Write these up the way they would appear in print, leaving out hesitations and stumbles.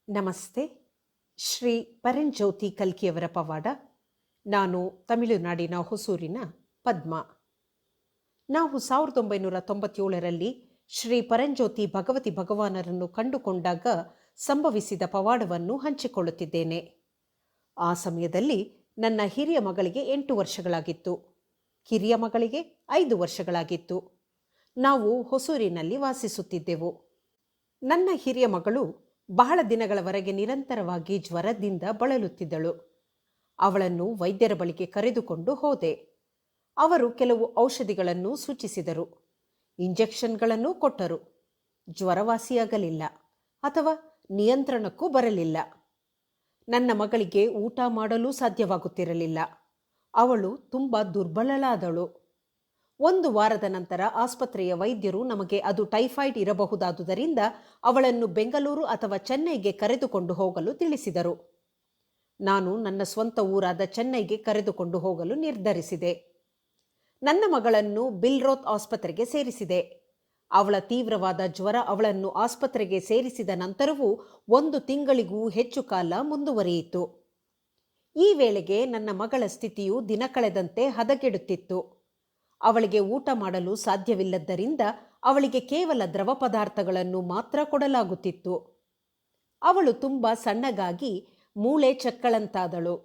ನಮಸ್ತೆ. ಶ್ರೀ ಪರಂಜ್ಯೋತಿ ಕಲ್ಕಿಯವರ ಪವಾಡ. ನಾನು ತಮಿಳುನಾಡಿನ ಹೊಸೂರಿನ ಪದ್ಮ. ನಾವು 1997ರಲ್ಲಿ ಶ್ರೀ ಪರಂಜ್ಯೋತಿ ಭಗವತಿ ಭಗವಾನರನ್ನು ಕಂಡುಕೊಂಡಾಗ ಸಂಭವಿಸಿದ ಪವಾಡವನ್ನು ಹಂಚಿಕೊಳ್ಳುತ್ತಿದ್ದೇನೆ. ಆ ಸಮಯದಲ್ಲಿ ನನ್ನ ಹಿರಿಯ ಮಗಳಿಗೆ 8 ವರ್ಷಗಳಾಗಿತ್ತು. ಕಿರಿಯ ಮಗಳಿಗೆ 5 ವರ್ಷಗಳಾಗಿತ್ತು. ನಾವು ಹೊಸೂರಿನಲ್ಲಿ ವಾಸಿಸುತ್ತಿದ್ದೆವು. ನನ್ನ ಹಿರಿಯ ಮಗಳು ಬಹಳ ದಿನಗಳವರೆಗೆ ನಿರಂತರವಾಗಿ ಜ್ವರದಿಂದ ಬಳಲುತ್ತಿದ್ದಳು. ಅವಳನ್ನು ವೈದ್ಯರ ಬಳಿಗೆ ಕರೆದುಕೊಂಡು ಹೋದೆ. ಅವರು ಕೆಲವು ಔಷಧಿಗಳನ್ನು ಸೂಚಿಸಿದರು, ಇಂಜೆಕ್ಷನ್ಗಳನ್ನು ಕೊಟ್ಟರು. ಜ್ವರವಾಸಿಯಾಗಲಿಲ್ಲ ಅಥವಾ ನಿಯಂತ್ರಣಕ್ಕೂ ಬರಲಿಲ್ಲ. ನನ್ನ ಮಗಳಿಗೆ ಊಟ ಮಾಡಲು ಸಾಧ್ಯವಾಗುತ್ತಿರಲಿಲ್ಲ. ಅವಳು ತುಂಬ ದುರ್ಬಲಳಾದಳು. 1 ವಾರದ ನಂತರ ಆಸ್ಪತ್ರೆಯ ವೈದ್ಯರು ನಮಗೆ ಅದು ಟೈಫಾಯ್ಡ್ ಇರಬಹುದಾದುದರಿಂದ ಅವಳನ್ನು ಬೆಂಗಳೂರು ಅಥವಾ ಚೆನ್ನೈಗೆ ಕರೆದುಕೊಂಡು ಹೋಗಲು ತಿಳಿಸಿದರು. ನಾನು ನನ್ನ ಸ್ವಂತ ಊರಾದ ಚೆನ್ನೈಗೆ ಕರೆದುಕೊಂಡು ಹೋಗಲು ನಿರ್ಧರಿಸಿದೆ. ನನ್ನ ಮಗಳನ್ನು ಬಿಲ್ರೋತ್ ಆಸ್ಪತ್ರೆಗೆ ಸೇರಿಸಿದೆ. ಅವಳ ತೀವ್ರವಾದ ಜ್ವರ ಅವಳನ್ನು ಆಸ್ಪತ್ರೆಗೆ ಸೇರಿಸಿದ ನಂತರವೂ 1 ತಿಂಗಳಿಗೂ ಹೆಚ್ಚು ಕಾಲ ಮುಂದುವರಿಯಿತು. ಈ ವೇಳೆಗೆ ನನ್ನ ಮಗಳ ಸ್ಥಿತಿಯು ದಿನ ಕಳೆದಂತೆ ಹದಗೆಡುತ್ತಿತ್ತು. ಅವಳಿಗೆ ಊಟ ಮಾಡಲು ಸಾಧ್ಯವಿಲ್ಲದ್ದರಿಂದ ಅವಳಿಗೆ ಕೇವಲ ದ್ರವ ಪದಾರ್ಥಗಳನ್ನು ಮಾತ್ರ ಕೊಡಲಾಗುತ್ತಿತ್ತು. ಅವಳು ತುಂಬ ಸಣ್ಣಗಾಗಿ ಮೂಳೆ ಚಕ್ಕಳಂತಾದಳು.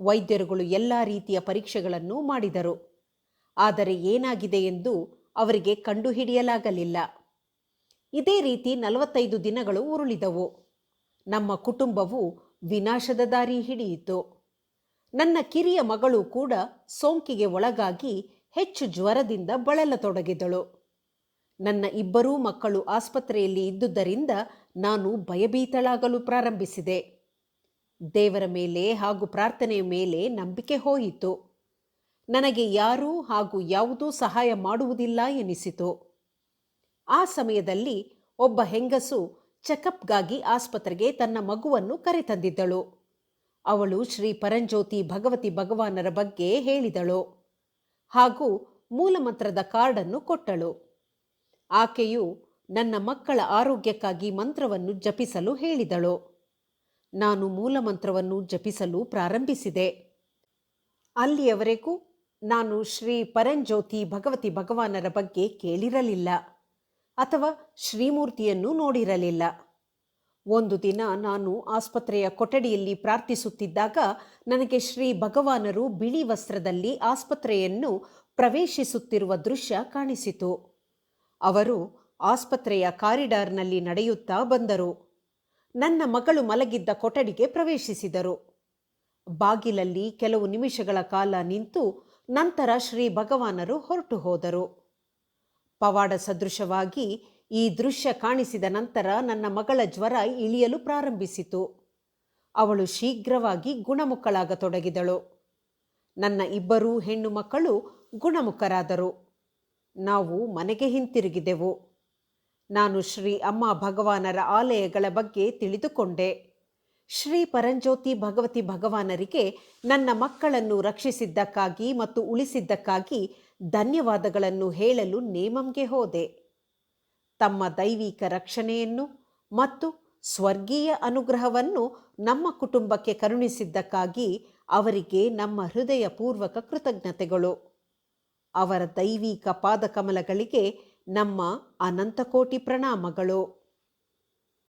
ವೈದ್ಯರುಗಳು ಎಲ್ಲ ರೀತಿಯ ಪರೀಕ್ಷೆಗಳನ್ನು ಮಾಡಿದರು. ಆದರೆ ಏನಾಗಿದೆ ಎಂದು ಅವರಿಗೆ ಕಂಡುಹಿಡಿಯಲಾಗಲಿಲ್ಲ. ಇದೇ ರೀತಿ 45 ದಿನಗಳು ಉರುಳಿದವು. ನಮ್ಮ ಕುಟುಂಬವು ವಿನಾಶದ ದಾರಿ ಹಿಡಿಯಿತು. ನನ್ನ ಕಿರಿಯ ಮಗಳು ಕೂಡ ಸೋಂಕಿಗೆ ಒಳಗಾಗಿ ಹೆಚ್ಚು ಜ್ವರದಿಂದ ಬಳಲತೊಡಗಿದಳು. ನನ್ನ 2 ಮಕ್ಕಳು ಆಸ್ಪತ್ರೆಯಲ್ಲಿ ಇದ್ದುದರಿಂದ ನಾನು ಭಯಭೀತಳಾಗಲು ಪ್ರಾರಂಭಿಸಿದೆ. ದೇವರ ಮೇಲೆ ಹಾಗೂ ಪ್ರಾರ್ಥನೆಯ ಮೇಲೆ ನಂಬಿಕೆ ಹೋಯಿತು. ನನಗೆ ಯಾರೂ ಹಾಗೂ ಯಾವುದೂ ಸಹಾಯ ಮಾಡುವುದಿಲ್ಲ ಎನಿಸಿತು. ಆ ಸಮಯದಲ್ಲಿ ಒಬ್ಬ ಹೆಂಗಸು ಚೆಕಪ್ಗಾಗಿ ಆಸ್ಪತ್ರೆಗೆ ತನ್ನ ಮಗುವನ್ನು ಕರೆತಂದಿದ್ದಳು. ಅವಳು ಶ್ರೀ ಪರಂಜ್ಯೋತಿ ಭಗವತಿ ಭಗವಾನರ ಬಗ್ಗೆ ಹೇಳಿದಳು ಹಾಗೂ ಮೂಲಮಂತ್ರದ ಕಾರ್ಡನ್ನು ಕೊಟ್ಟಳು. ಆಕೆಯು ನನ್ನ ಮಕ್ಕಳ ಆರೋಗ್ಯಕ್ಕಾಗಿ ಮಂತ್ರವನ್ನು ಜಪಿಸಲು ಹೇಳಿದಳು. ನಾನು ಮೂಲಮಂತ್ರವನ್ನು ಜಪಿಸಲು ಪ್ರಾರಂಭಿಸಿದೆ. ಅಲ್ಲಿಯವರೆಗೂ ನಾನು ಶ್ರೀ ಪರಂಜ್ಯೋತಿ ಭಗವತಿ ಭಗವಾನರ ಬಗ್ಗೆ ಕೇಳಿರಲಿಲ್ಲ ಅಥವಾ ಶ್ರೀಮೂರ್ತಿಯನ್ನು ನೋಡಿರಲಿಲ್ಲ. ಒಂದು ದಿನ ನಾನು ಆಸ್ಪತ್ರೆಯ ಕೊಠಡಿಯಲ್ಲಿ ಪ್ರಾರ್ಥಿಸುತ್ತಿದ್ದಾಗ ನನಗೆ ಶ್ರೀ ಭಗವಾನರು ಬಿಳಿ ವಸ್ತ್ರದಲ್ಲಿ ಆಸ್ಪತ್ರೆಯನ್ನು ಪ್ರವೇಶಿಸುತ್ತಿರುವ ದೃಶ್ಯ ಕಾಣಿಸಿತು. ಅವರು ಆಸ್ಪತ್ರೆಯ ಕಾರಿಡಾರ್ನಲ್ಲಿ ನಡೆಯುತ್ತಾ ಬಂದರು. ನನ್ನ ಮಗಳು ಮಲಗಿದ್ದ ಕೊಠಡಿಗೆ ಪ್ರವೇಶಿಸಿದರು. ಬಾಗಿಲಲ್ಲಿ ಕೆಲವು ನಿಮಿಷಗಳ ಕಾಲ ನಿಂತು ನಂತರ ಶ್ರೀ ಭಗವಾನರು ಹೊರಟು ಹೋದರು. ಪವಾಡ ಸದೃಶವಾಗಿ ಈ ದೃಶ್ಯ ಕಾಣಿಸಿದ ನಂತರ ನನ್ನ ಮಗಳ ಜ್ವರ ಇಳಿಯಲು ಪ್ರಾರಂಭಿಸಿತು. ಅವಳು ಶೀಘ್ರವಾಗಿ ಗುಣಮುಖಳಾಗತೊಡಗಿದಳು. ನನ್ನ 2 ಹೆಣ್ಣು ಮಕ್ಕಳು ಗುಣಮುಖರಾದರು. ನಾವು ಮನೆಗೆ ಹಿಂತಿರುಗಿದೆವು. ನಾನು ಶ್ರೀ ಅಮ್ಮ ಭಗವಾನರ ಆಲಯಗಳ ಬಗ್ಗೆ ತಿಳಿದುಕೊಂಡೆ. ಶ್ರೀ ಪರಂಜ್ಯೋತಿ ಭಗವತಿ ಭಗವಾನರಿಗೆ ನನ್ನ ಮಕ್ಕಳನ್ನು ರಕ್ಷಿಸಿದ್ದಕ್ಕಾಗಿ ಮತ್ತು ಉಳಿಸಿದ್ದಕ್ಕಾಗಿ ಧನ್ಯವಾದಗಳನ್ನು ಹೇಳಲು ನೇಮಂಗೆ ಹೋದೆ. ತಮ್ಮ ದೈವಿಕ ರಕ್ಷಣೆಯನ್ನು ಮತ್ತು ಸ್ವರ್ಗೀಯ ಅನುಗ್ರಹವನ್ನು ನಮ್ಮ ಕುಟುಂಬಕ್ಕೆ ಕರುಣಿಸಿದ್ದಕ್ಕಾಗಿ ಅವರಿಗೆ ನಮ್ಮ ಹೃದಯಪೂರ್ವಕ ಕೃತಜ್ಞತೆಗಳು. ಅವರ ದೈವಿಕ ಪಾದಕಮಲಗಳಿಗೆ ನಮ್ಮ ಅನಂತಕೋಟಿ ಪ್ರಣಾಮಗಳು.